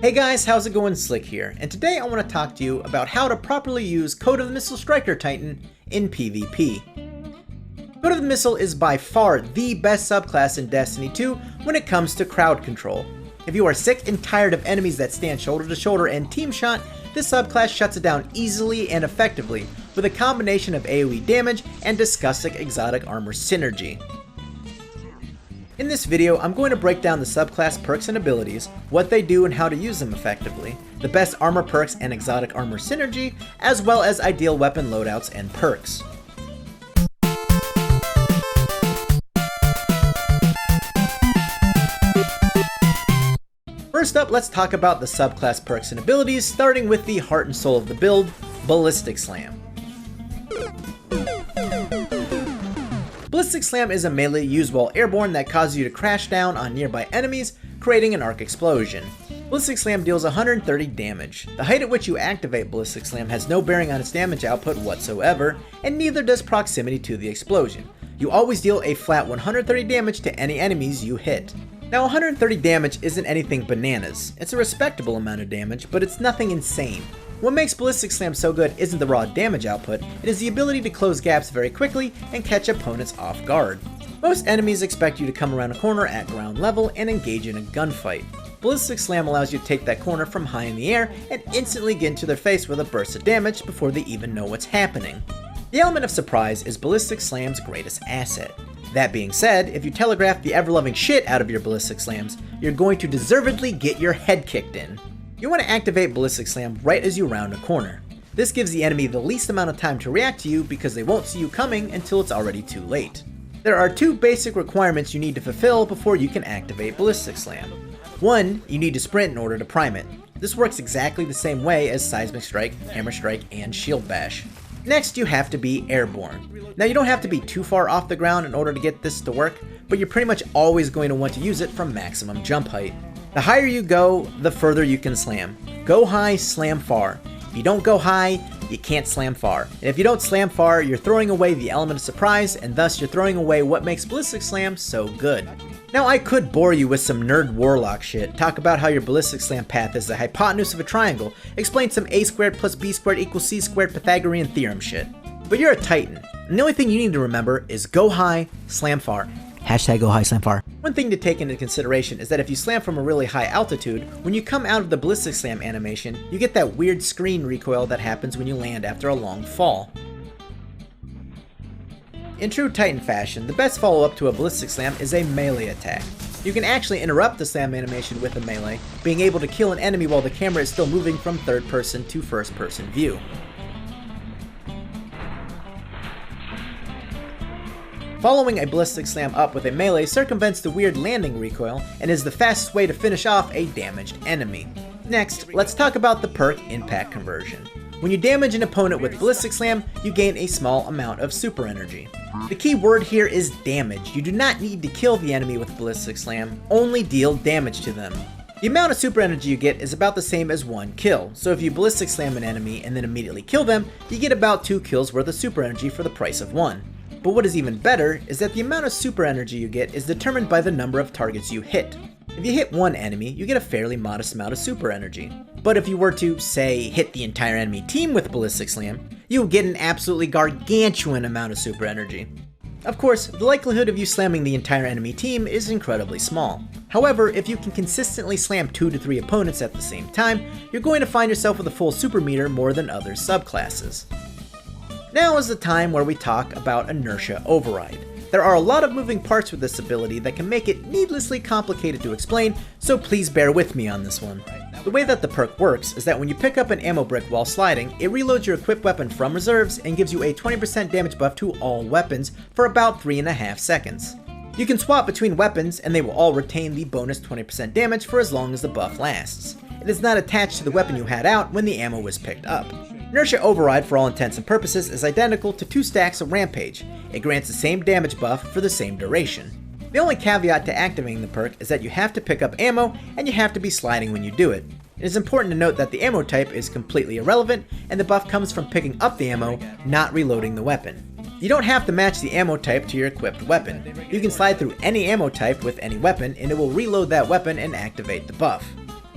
Hey guys, how's it going? Sliq here, and today I want to talk to you about how to properly use Code of the Missile Striker Titan in PvP. Code of the Missile is by far the best subclass in Destiny 2 when it comes to crowd control. If you are sick and tired of enemies that stand shoulder to shoulder and team shot, this subclass shuts it down easily and effectively with a combination of AoE damage and disgusting exotic armor synergy. In this video, I'm going to break down the subclass perks and abilities, what they do and how to use them effectively, the best armor perks and exotic armor synergy, as well as ideal weapon loadouts and perks. First up, let's talk about the subclass perks and abilities, starting with the heart and soul of the build, Ballistic Slam. Ballistic Slam is a melee used while airborne that causes you to crash down on nearby enemies, creating an arc explosion. Ballistic Slam deals 130 damage. The height at which you activate Ballistic Slam has no bearing on its damage output whatsoever, and neither does proximity to the explosion. You always deal a flat 130 damage to any enemies you hit. Now 130 damage isn't anything bananas. It's a respectable amount of damage, but it's nothing insane. What makes Ballistic Slam so good isn't the raw damage output, it is the ability to close gaps very quickly and catch opponents off guard. Most enemies expect you to come around a corner at ground level and engage in a gunfight. Ballistic Slam allows you to take that corner from high in the air and instantly get into their face with a burst of damage before they even know what's happening. The element of surprise is Ballistic Slam's greatest asset. That being said, if you telegraph the ever-loving shit out of your Ballistic Slams, you're going to deservedly get your head kicked in. You want to activate Ballistic Slam right as you round a corner. This gives the enemy the least amount of time to react to you because they won't see you coming until it's already too late. There are two basic requirements you need to fulfill before you can activate Ballistic Slam. One, you need to sprint in order to prime it. This works exactly the same way as Seismic Strike, Hammer Strike, and Shield Bash. Next, you have to be airborne. Now you don't have to be too far off the ground in order to get this to work, but you're pretty much always going to want to use it from maximum jump height. The higher you go, the further you can slam. Go high, slam far. If you don't go high, you can't slam far. And if you don't slam far, you're throwing away the element of surprise, and thus you're throwing away what makes Ballistic Slam so good. Now I could bore you with some nerd warlock shit, talk about how your Ballistic Slam path is the hypotenuse of a triangle, explain some a squared plus b squared equals c squared Pythagorean theorem shit. But you're a Titan, and the only thing you need to remember is go high, slam far. Hashtag go high, slam far. One thing to take into consideration is that if you slam from a really high altitude, when you come out of the Ballistic Slam animation, you get that weird screen recoil that happens when you land after a long fall. In true Titan fashion, the best follow-up to a Ballistic Slam is a melee attack. You can actually interrupt the slam animation with a melee, being able to kill an enemy while the camera is still moving from third person to first person view. Following a Ballistic Slam up with a melee circumvents the weird landing recoil and is the fastest way to finish off a damaged enemy. Next, let's talk about the perk Impact Conversion. When you damage an opponent with Ballistic Slam, you gain a small amount of super energy. The key word here is damage. You do not need to kill the enemy with Ballistic Slam, only deal damage to them. The amount of super energy you get is about the same as one kill, so if you Ballistic Slam an enemy and then immediately kill them, you get about 2 kills worth of super energy for the price of 1. But what is even better is that the amount of super energy you get is determined by the number of targets you hit. If you hit one enemy, you get a fairly modest amount of super energy. But if you were to, say, hit the entire enemy team with Ballistic Slam, you would get an absolutely gargantuan amount of super energy. Of course, the likelihood of you slamming the entire enemy team is incredibly small. However, if you can consistently slam 2 to 3 opponents at the same time, you're going to find yourself with a full super meter more than other subclasses. Now is the time where we talk about Inertia Override. There are a lot of moving parts with this ability that can make it needlessly complicated to explain, so please bear with me on this one. The way that the perk works is that when you pick up an ammo brick while sliding, it reloads your equipped weapon from reserves and gives you a 20% damage buff to all weapons for about 3.5 seconds. You can swap between weapons and they will all retain the bonus 20% damage for as long as the buff lasts. It is not attached to the weapon you had out when the ammo was picked up. Inertia Override for all intents and purposes is identical to 2 stacks of Rampage. It grants the same damage buff for the same duration. The only caveat to activating the perk is that you have to pick up ammo and you have to be sliding when you do it. It is important to note that the ammo type is completely irrelevant and the buff comes from picking up the ammo, not reloading the weapon. You don't have to match the ammo type to your equipped weapon. You can slide through any ammo type with any weapon and it will reload that weapon and activate the buff.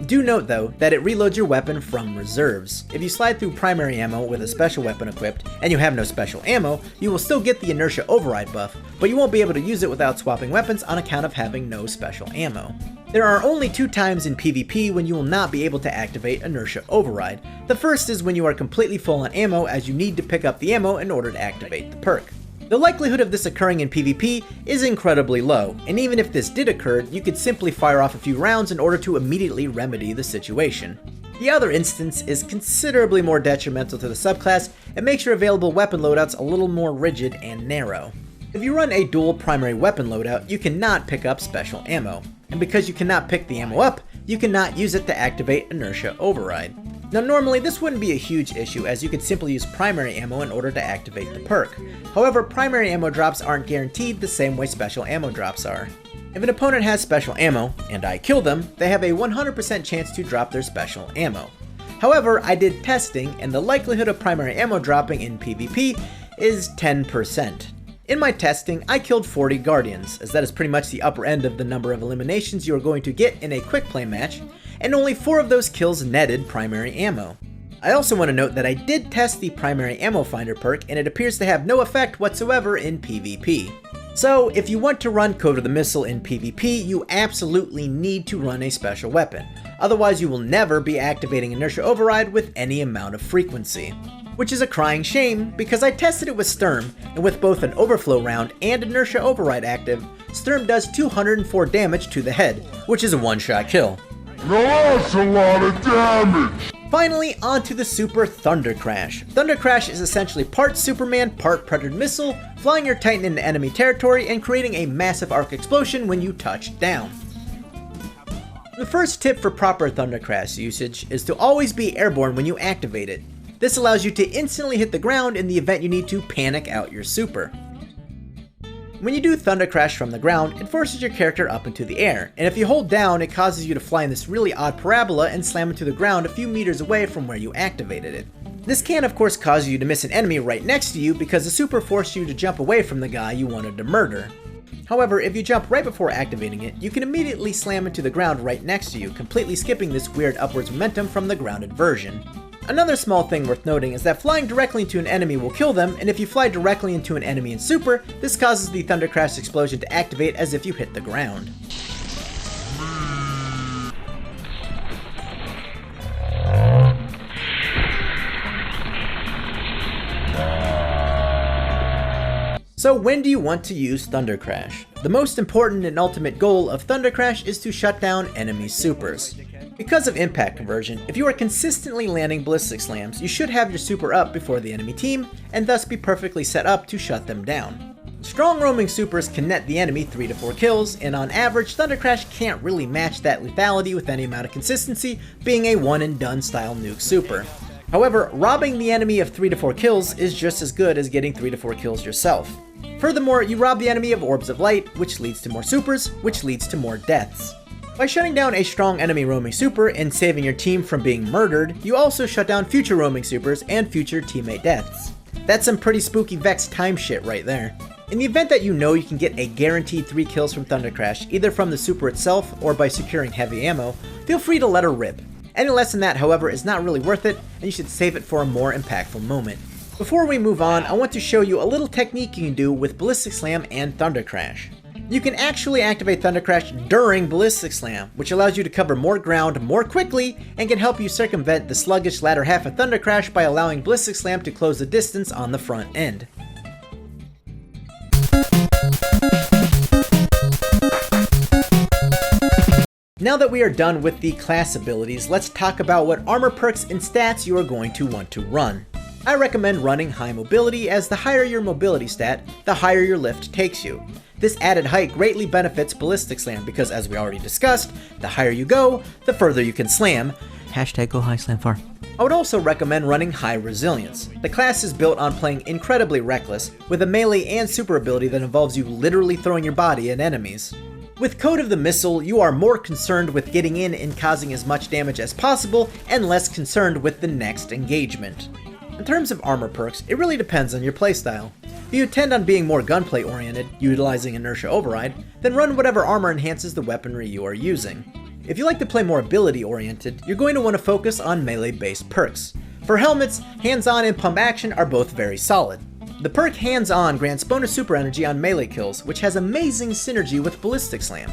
Do note though that it reloads your weapon from reserves. If you slide through primary ammo with a special weapon equipped and you have no special ammo, you will still get the inertia override buff, but you won't be able to use it without swapping weapons on account of having no special ammo. There are only 2 times in PvP when you will not be able to activate inertia override. The first is when you are completely full on ammo, as you need to pick up the ammo in order to activate the perk. The likelihood of this occurring in PvP is incredibly low, and even if this did occur, you could simply fire off a few rounds in order to immediately remedy the situation. The other instance is considerably more detrimental to the subclass and makes your available weapon loadouts a little more rigid and narrow. If you run a dual primary weapon loadout, you cannot pick up special ammo, and because you cannot pick the ammo up, you cannot use it to activate inertia override. Now normally this wouldn't be a huge issue, as you could simply use primary ammo in order to activate the perk. However, primary ammo drops aren't guaranteed the same way special ammo drops are. If an opponent has special ammo, and I kill them, they have a 100% chance to drop their special ammo. However, I did testing, and the likelihood of primary ammo dropping in PvP is 10%. In my testing, I killed 40 Guardians, as that is pretty much the upper end of the number of eliminations you are going to get in a quick play match, and only 4 of those kills netted primary ammo. I also want to note that I did test the primary ammo finder perk, and it appears to have no effect whatsoever in PvP. So if you want to run Code of the Missile in PvP, you absolutely need to run a special weapon. Otherwise you will never be activating inertia override with any amount of frequency. Which is a crying shame, because I tested it with Sturm, and with both an overflow round and inertia override active, Sturm does 204 damage to the head, which is a one-shot kill. That's a lot of damage! Finally, onto the Super THUNDERCRASH. THUNDERCRASH is essentially part Superman, part Predator missile, flying your Titan into enemy territory and creating a massive arc explosion when you touch down. The first tip for proper THUNDERCRASH usage is to always be airborne when you activate it. This allows you to instantly hit the ground in the event you need to panic out your super. When you do THUNDERCRASH from the ground, it forces your character up into the air, and if you hold down, it causes you to fly in this really odd parabola and slam into the ground a few meters away from where you activated it. This can of course cause you to miss an enemy right next to you because the super forced you to jump away from the guy you wanted to murder. However, if you jump right before activating it, you can immediately slam into the ground right next to you, completely skipping this weird upwards momentum from the grounded version. Another small thing worth noting is that flying directly into an enemy will kill them, and if you fly directly into an enemy in super, this causes the THUNDERCRASH explosion to activate as if you hit the ground. So when do you want to use THUNDERCRASH? The most important and ultimate goal of THUNDERCRASH is to shut down enemy supers. Because of impact conversion, if you are consistently landing ballistic slams, you should have your super up before the enemy team, and thus be perfectly set up to shut them down. Strong roaming supers can net the enemy 3 to 4 kills, and on average, THUNDERCRASH can't really match that lethality with any amount of consistency, being a one and done style nuke super. However, robbing the enemy of 3 to 4 kills is just as good as getting 3 to 4 kills yourself. Furthermore, you rob the enemy of orbs of light, which leads to more supers, which leads to more deaths. By shutting down a strong enemy roaming super and saving your team from being murdered, you also shut down future roaming supers and future teammate deaths. That's some pretty spooky Vex time shit right there. In the event that you know you can get a guaranteed 3 kills from THUNDERCRASH, either from the super itself or by securing heavy ammo, feel free to let her rip. Any less than that, however, is not really worth it, and you should save it for a more impactful moment. Before we move on, I want to show you a little technique you can do with Ballistic Slam and THUNDERCRASH. You can actually activate THUNDERCRASH during Ballistic Slam, which allows you to cover more ground more quickly and can help you circumvent the sluggish latter half of THUNDERCRASH by allowing Ballistic Slam to close the distance on the front end. Now that we are done with the class abilities, let's talk about what armor perks and stats you are going to want to run. I recommend running high mobility, as the higher your mobility stat, the higher your lift takes you. This added height greatly benefits Ballistic Slam because, as we already discussed, the higher you go, the further you can slam. #GoHighSlamFar. I would also recommend running high resilience. The class is built on playing incredibly reckless, with a melee and super ability that involves you literally throwing your body at enemies. With Code of the Missile, you are more concerned with getting in and causing as much damage as possible, and less concerned with the next engagement. In terms of armor perks, it really depends on your playstyle. If you intend on being more gunplay oriented, utilizing inertia override, then run whatever armor enhances the weaponry you are using. If you like to play more ability oriented, you're going to want to focus on melee based perks. For helmets, hands-on and pump action are both very solid. The perk hands-on grants bonus super energy on melee kills, which has amazing synergy with Ballistic Slam.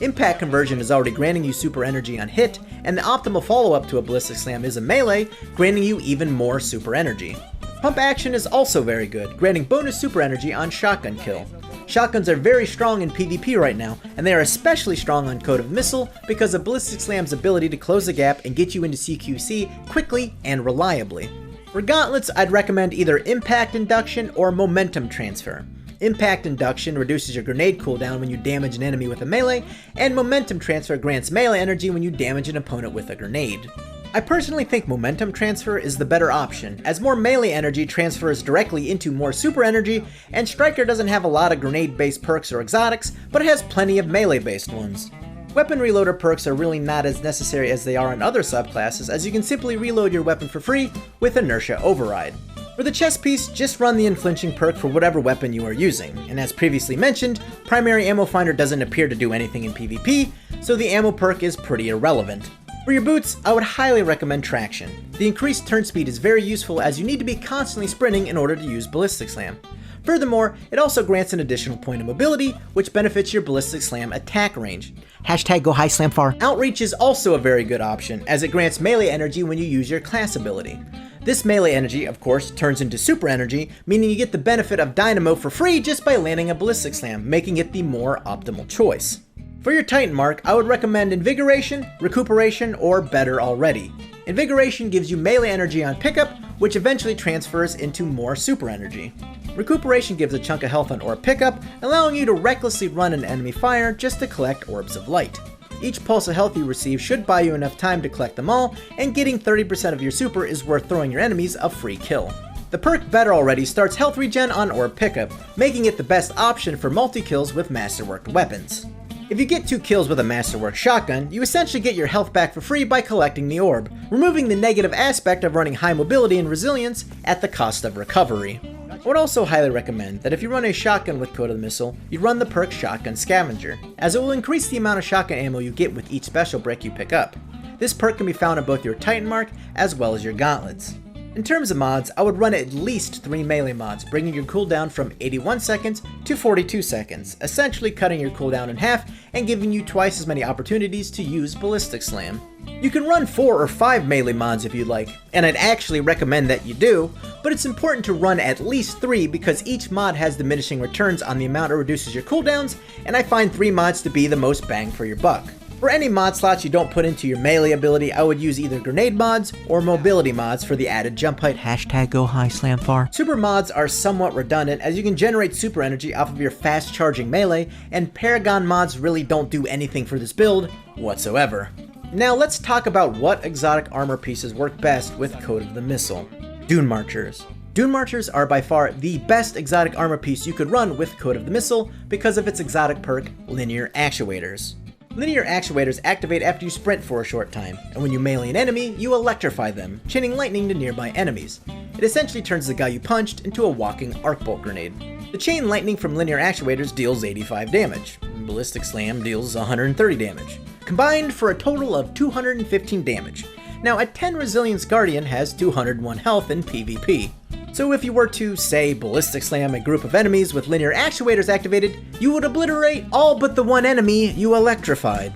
Impact conversion is already granting you super energy on hit, and the optimal follow-up to a Ballistic Slam is a melee, granting you even more super energy. Pump action is also very good, granting bonus super energy on shotgun kill. Shotguns are very strong in PvP right now, and they are especially strong on Code of Missile because of Ballistic Slam's ability to close the gap and get you into CQC quickly and reliably. For gauntlets, I'd recommend either Impact Induction or Momentum Transfer. Impact Induction reduces your grenade cooldown when you damage an enemy with a melee, and Momentum Transfer grants melee energy when you damage an opponent with a grenade. I personally think Momentum Transfer is the better option, as more melee energy transfers directly into more super energy, and Striker doesn't have a lot of grenade-based perks or exotics, but it has plenty of melee-based ones. Weapon reloader perks are really not as necessary as they are in other subclasses, as you can simply reload your weapon for free with Inertia Override. For the chest piece, just run the Unflinching perk for whatever weapon you are using, and as previously mentioned, Primary Ammo Finder doesn't appear to do anything in PvP, so the ammo perk is pretty irrelevant. For your boots, I would highly recommend Traction. The increased turn speed is very useful as you need to be constantly sprinting in order to use Ballistic Slam. Furthermore, it also grants an additional point of mobility, which benefits your Ballistic Slam attack range. #GoHighSlamFar. Outreach is also a very good option, as it grants melee energy when you use your class ability. This melee energy, of course, turns into super energy, meaning you get the benefit of Dynamo for free just by landing a Ballistic Slam, making it the more optimal choice. For your Titan mark, I would recommend Invigoration, Recuperation, or Better Already. Invigoration gives you melee energy on pickup, which eventually transfers into more super energy. Recuperation gives a chunk of health on orb pickup, allowing you to recklessly run an enemy fire just to collect orbs of light. Each pulse of health you receive should buy you enough time to collect them all, and getting 30% of your super is worth throwing your enemies a free kill. The perk Better Already starts health regen on orb pickup, making it the best option for multi-kills with masterworked weapons. If you get 2 kills with a masterwork shotgun, you essentially get your health back for free by collecting the orb, removing the negative aspect of running high mobility and resilience at the cost of recovery. I would also highly recommend that if you run a shotgun with Code of the Missile, you run the perk Shotgun Scavenger, as it will increase the amount of shotgun ammo you get with each special brick you pick up. This perk can be found in both your Titan mark as well as your gauntlets. In terms of mods, I would run at least 3 melee mods, bringing your cooldown from 81 seconds to 42 seconds, essentially cutting your cooldown in half and giving you twice as many opportunities to use Ballistic Slam. You can run 4 or 5 melee mods if you'd like, and I'd actually recommend that you do, but it's important to run at least 3 because each mod has diminishing returns on the amount it reduces your cooldowns, and I find 3 mods to be the most bang for your buck. For any mod slots you don't put into your melee ability, I would use either grenade mods or mobility mods for the added jump height. #GoHighSlamFar. Super mods are somewhat redundant as you can generate super energy off of your fast charging melee, and Paragon mods really don't do anything for this build whatsoever. Now let's talk about what exotic armor pieces work best with Code of the Missile. DUNEMARCHERS. DUNEMARCHERS are by far the best exotic armor piece you could run with Code of the Missile because of its exotic perk, Linear Actuators. Linear Actuators activate after you sprint for a short time, and when you melee an enemy, you electrify them, chaining lightning to nearby enemies. It essentially turns the guy you punched into a walking arc bolt grenade. The chain lightning from Linear Actuators deals 85 damage. Ballistic Slam deals 130 damage, combined for a total of 215 damage. Now, a 10 Resilience Guardian has 201 health in PvP. So if you were to, say, Ballistic Slam a group of enemies with Linear Actuators activated, you would obliterate all but the one enemy you electrified.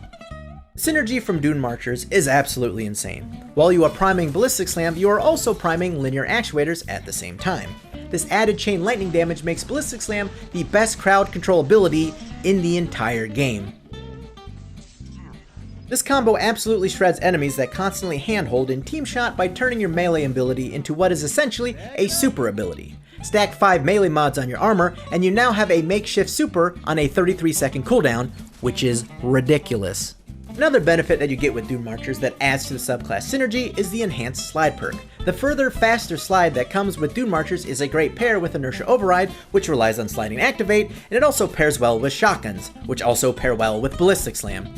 Synergy from DUNEMARCHERS is absolutely insane. While you are priming Ballistic Slam, you are also priming Linear Actuators at the same time. This added chain lightning damage makes Ballistic Slam the best crowd control ability in the entire game. This combo absolutely shreds enemies that constantly handhold in Team Shot by turning your melee ability into what is essentially a super ability. Stack 5 melee mods on your armor, and you now have a makeshift super on a 33-second cooldown, which is ridiculous. Another benefit that you get with DUNEMARCHERS that adds to the subclass synergy is the enhanced slide perk. The further, faster slide that comes with DUNEMARCHERS is a great pair with Inertia Override, which relies on sliding activate, and it also pairs well with shotguns, which also pair well with Ballistic Slam.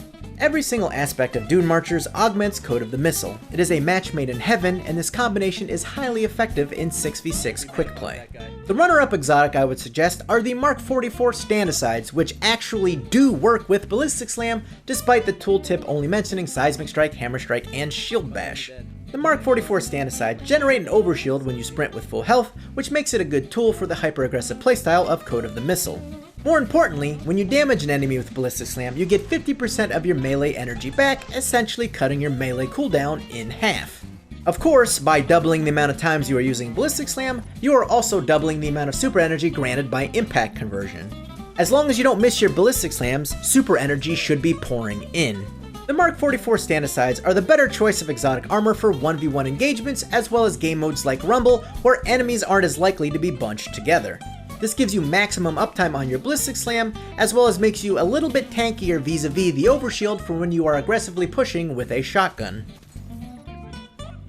Every single aspect of DUNEMARCHERS augments Code of the Missile. It is a match made in heaven, and this combination is highly effective in 6v6 quick play. The runner-up exotic I would suggest are the Mark 44 Stand-Asides, which actually do work with Ballistic Slam, despite the tooltip only mentioning Seismic Strike, Hammer Strike, and Shield Bash. The Mark 44 Stand-Aside generate an overshield when you sprint with full health, which makes it a good tool for the hyper-aggressive playstyle of Code of the Missile. More importantly, when you damage an enemy with Ballistic Slam, you get 50% of your melee energy back, essentially cutting your melee cooldown in half. Of course, by doubling the amount of times you are using Ballistic Slam, you are also doubling the amount of super energy granted by impact conversion. As long as you don't miss your Ballistic Slams, super energy should be pouring in. The Mark 44 Stand-Asides are the better choice of exotic armor for 1v1 engagements, as well as game modes like Rumble, where enemies aren't as likely to be bunched together. This gives you maximum uptime on your Ballistic Slam, as well as makes you a little bit tankier vis-a-vis the overshield for when you are aggressively pushing with a shotgun.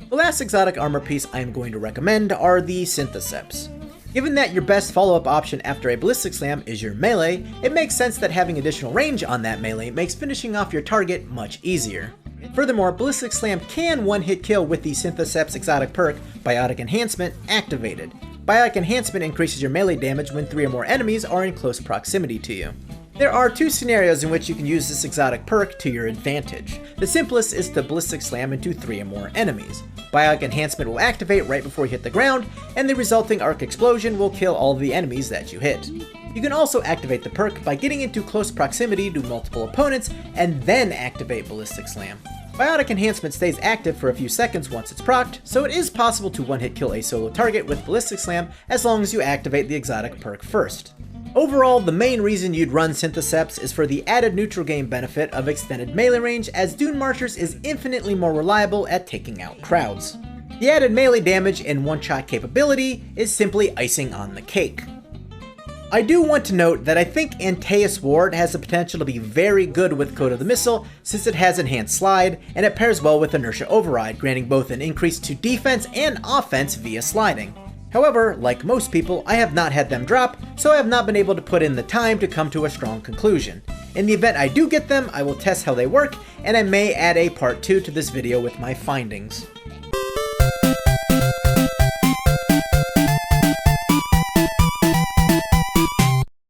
The last exotic armor piece I am going to recommend are the Synthoceps. Given that your best follow-up option after a Ballistic Slam is your melee, it makes sense that having additional range on that melee makes finishing off your target much easier. Furthermore, Ballistic Slam can one-hit kill with the Synthoceps exotic perk, Biotic Enhancement, activated. Biotic Enhancement increases your melee damage when 3 or more enemies are in close proximity to you. There are 2 scenarios in which you can use this exotic perk to your advantage. The simplest is to Ballistic Slam into 3 or more enemies. Biotic Enhancement will activate right before you hit the ground, and the resulting arc explosion will kill all of the enemies that you hit. You can also activate the perk by getting into close proximity to multiple opponents, and then activate Ballistic Slam. Biotic Enhancement stays active for a few seconds once it's procced, so it is possible to one-hit kill a solo target with Ballistic Slam as long as you activate the exotic perk first. Overall, the main reason you'd run Synthoceps is for the added neutral game benefit of extended melee range, as DUNEMARCHERS is infinitely more reliable at taking out crowds. The added melee damage and one-shot capability is simply icing on the cake. I do want to note that I think Antaeus Ward has the potential to be very good with Code of the Missile, since it has Enhanced Slide, and it pairs well with Inertia Override, granting both an increase to defense and offense via sliding. However, like most people, I have not had them drop, so I have not been able to put in the time to come to a strong conclusion. In the event I do get them, I will test how they work, and I may add a part 2 to this video with my findings.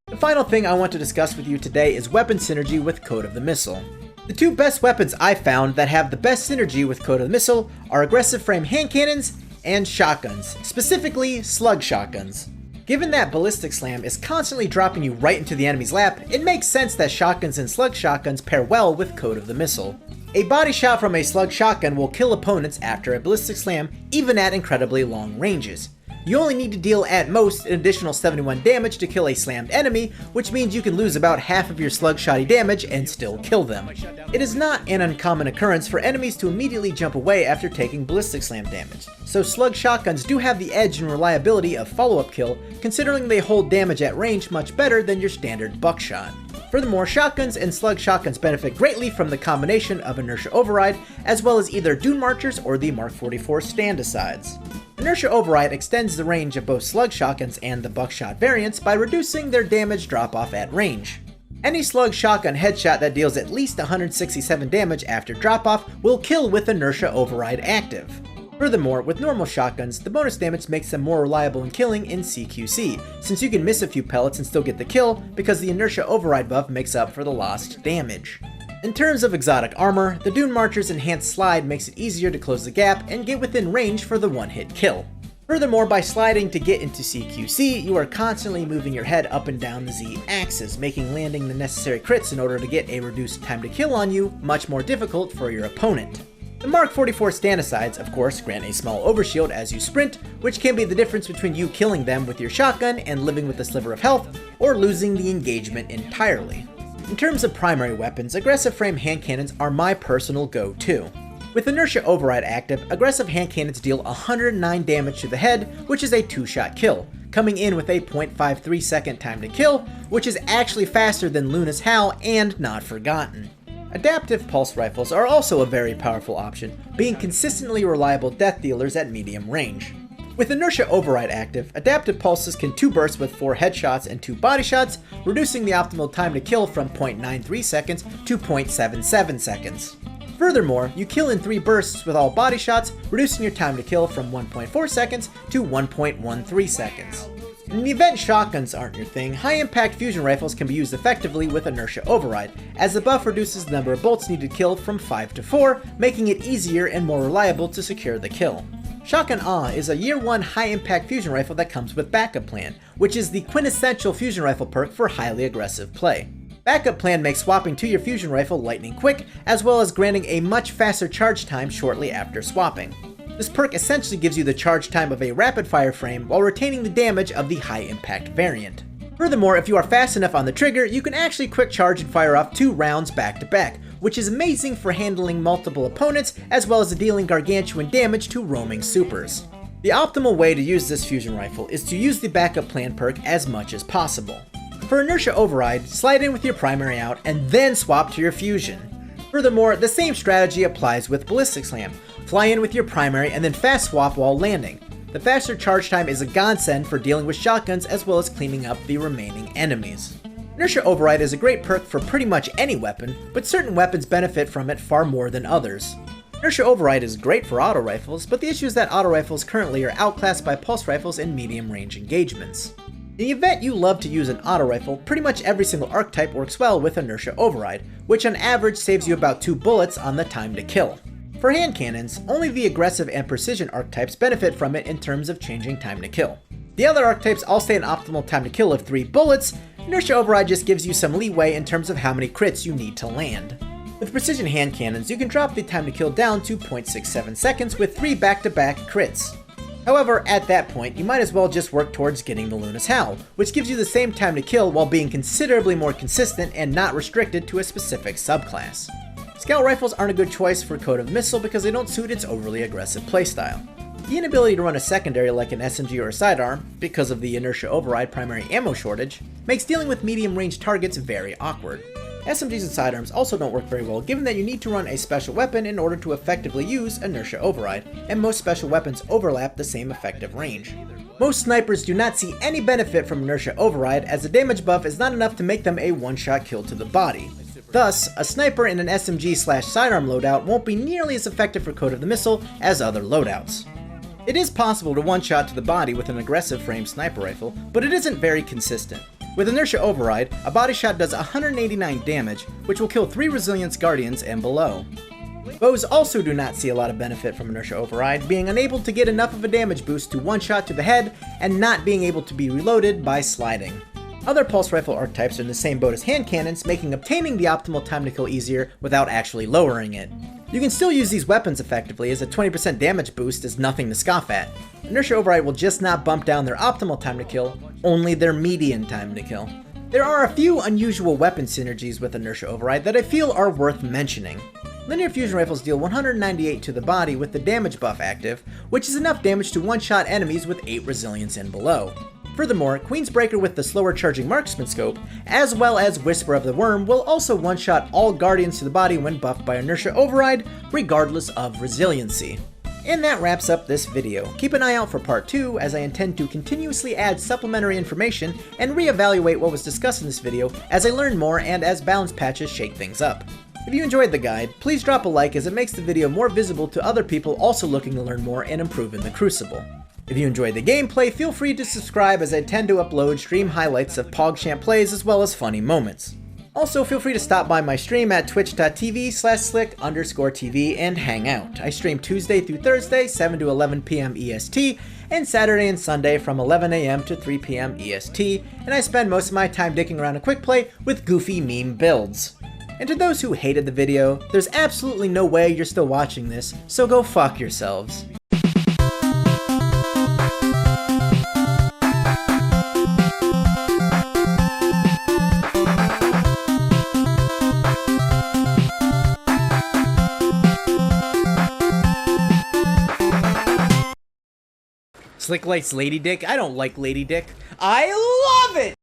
The final thing I want to discuss with you today is weapon synergy with Code of the Missile. The 2 best weapons I found that have the best synergy with Code of the Missile are aggressive frame hand cannons and shotguns, specifically slug shotguns. Given that Ballistic Slam is constantly dropping you right into the enemy's lap, it makes sense that shotguns and slug shotguns pair well with Code of the Missile. A body shot from a slug shotgun will kill opponents after a Ballistic Slam, even at incredibly long ranges. You only need to deal at most an additional 71 damage to kill a slammed enemy, which means you can lose about half of your slug shotty damage and still kill them. It is not an uncommon occurrence for enemies to immediately jump away after taking Ballistic Slam damage, so slug shotguns do have the edge and reliability of follow-up kill, considering they hold damage at range much better than your standard buckshot. Furthermore, shotguns and slug shotguns benefit greatly from the combination of Inertia Override, as well as either DUNEMARCHERS or the Mark 44 Stand-Asides. Inertia Override extends the range of both slug shotguns and the buckshot variants by reducing their damage drop-off at range. Any slug shotgun headshot that deals at least 167 damage after drop-off will kill with Inertia Override active. Furthermore, with normal shotguns, the bonus damage makes them more reliable in killing in CQC, since you can miss a few pellets and still get the kill because the Inertia Override buff makes up for the lost damage. In terms of exotic armor, the DUNEMARCHERS Enhanced Slide makes it easier to close the gap and get within range for the one-hit kill. Furthermore, by sliding to get into CQC, you are constantly moving your head up and down the Z-axis, making landing the necessary crits in order to get a reduced time to kill on you much more difficult for your opponent. The Mark 44 Stand-Asides, of course, grant a small overshield as you sprint, which can be the difference between you killing them with your shotgun and living with a sliver of health, or losing the engagement entirely. In terms of primary weapons, aggressive frame hand cannons are my personal go-to. With Inertia Override active, aggressive hand cannons deal 109 damage to the head, which is a 2-shot kill, coming in with a 0.53 second time to kill, which is actually faster than Luna's Howl and not forgotten. Adaptive pulse rifles are also a very powerful option, being consistently reliable death dealers at medium range. With Inertia Override active, adaptive pulses can 2 burst with 4 headshots and 2 body shots, reducing the optimal time to kill from 0.93 seconds to 0.77 seconds. Furthermore, you kill in 3 bursts with all body shots, reducing your time to kill from 1.4 seconds to 1.13 seconds. In the event shotguns aren't your thing, high-impact fusion rifles can be used effectively with Inertia Override, as the buff reduces the number of bolts needed to kill from 5 to 4, making it easier and more reliable to secure the kill. Shotgun AW is a Year 1 high-impact fusion rifle that comes with Backup Plan, which is the quintessential fusion rifle perk for highly aggressive play. Backup Plan makes swapping to your fusion rifle lightning quick, as well as granting a much faster charge time shortly after swapping. This perk essentially gives you the charge time of a rapid-fire frame while retaining the damage of the high-impact variant. Furthermore, if you are fast enough on the trigger, you can actually quick charge and fire off 2 rounds back to back, which is amazing for handling multiple opponents as well as dealing gargantuan damage to roaming supers. The optimal way to use this fusion rifle is to use the Backup Plan perk as much as possible. For Inertia Override, slide in with your primary out and then swap to your fusion. Furthermore, the same strategy applies with Ballistic Slam. Fly in with your primary and then fast swap while landing. The faster charge time is a godsend for dealing with shotguns as well as cleaning up the remaining enemies. Inertia Override is a great perk for pretty much any weapon, but certain weapons benefit from it far more than others. Inertia Override is great for auto rifles, but the issue is that auto rifles currently are outclassed by pulse rifles in medium range engagements. In the event you love to use an auto rifle, pretty much every single archetype works well with Inertia Override, which on average saves you about 2 bullets on the time to kill. For hand cannons, only the aggressive and precision archetypes benefit from it in terms of changing time to kill. The other archetypes all stay an optimal time to kill of 3 bullets. Inertia Override just gives you some leeway in terms of how many crits you need to land. With precision hand cannons, you can drop the time to kill down to 0.67 seconds with 3 back-to-back crits. However, at that point, you might as well just work towards getting the Luna's Howl, which gives you the same time to kill while being considerably more consistent and not restricted to a specific subclass. Scout rifles aren't a good choice for Code of Missile because they don't suit its overly aggressive playstyle. The inability to run a secondary like an SMG or a sidearm, because of the Inertia Override primary ammo shortage, makes dealing with medium range targets very awkward. SMGs and sidearms also don't work very well given that you need to run a special weapon in order to effectively use Inertia Override, and most special weapons overlap the same effective range. Most snipers do not see any benefit from Inertia Override as the damage buff is not enough to make them a one-shot kill to the body. Thus, a sniper in an SMG/sidearm loadout won't be nearly as effective for Code of the Missile as other loadouts. It is possible to one-shot to the body with an aggressive frame sniper rifle, but it isn't very consistent. With Inertia Override, a body shot does 189 damage, which will kill 3 Resilience Guardians and below. Bows also do not see a lot of benefit from Inertia Override, being unable to get enough of a damage boost to one-shot to the head, and not being able to be reloaded by sliding. Other pulse rifle archetypes are in the same boat as hand cannons, making obtaining the optimal time to kill easier without actually lowering it. You can still use these weapons effectively, as a 20% damage boost is nothing to scoff at. Inertia Override will just not bump down their optimal time to kill, only their median time to kill. There are a few unusual weapon synergies with Inertia Override that I feel are worth mentioning. Linear fusion rifles deal 198 to the body with the damage buff active, which is enough damage to one-shot enemies with 8 resilience and below. Furthermore, Queensbreaker with the slower charging marksman scope, as well as Whisper of the Worm, will also one-shot all guardians to the body when buffed by Inertia Override, regardless of resiliency. And that wraps up this video. Keep an eye out for part 2, as I intend to continuously add supplementary information and reevaluate what was discussed in this video as I learn more and as balance patches shake things up. If you enjoyed the guide, please drop a like as it makes the video more visible to other people also looking to learn more and improve in the Crucible. If you enjoyed the gameplay, feel free to subscribe as I tend to upload stream highlights of PogChamp plays as well as funny moments. Also, feel free to stop by my stream at twitch.tv/Sliq_TV and hang out. I stream Tuesday through Thursday, 7 to 11 p.m. EST, and Saturday and Sunday from 11 a.m. to 3 p.m. EST, and I spend most of my time dicking around a quick play with goofy meme builds. And to those who hated the video, there's absolutely no way you're still watching this, so go fuck yourselves. Sliq likes Lady Dick. I don't like Lady Dick. I love it!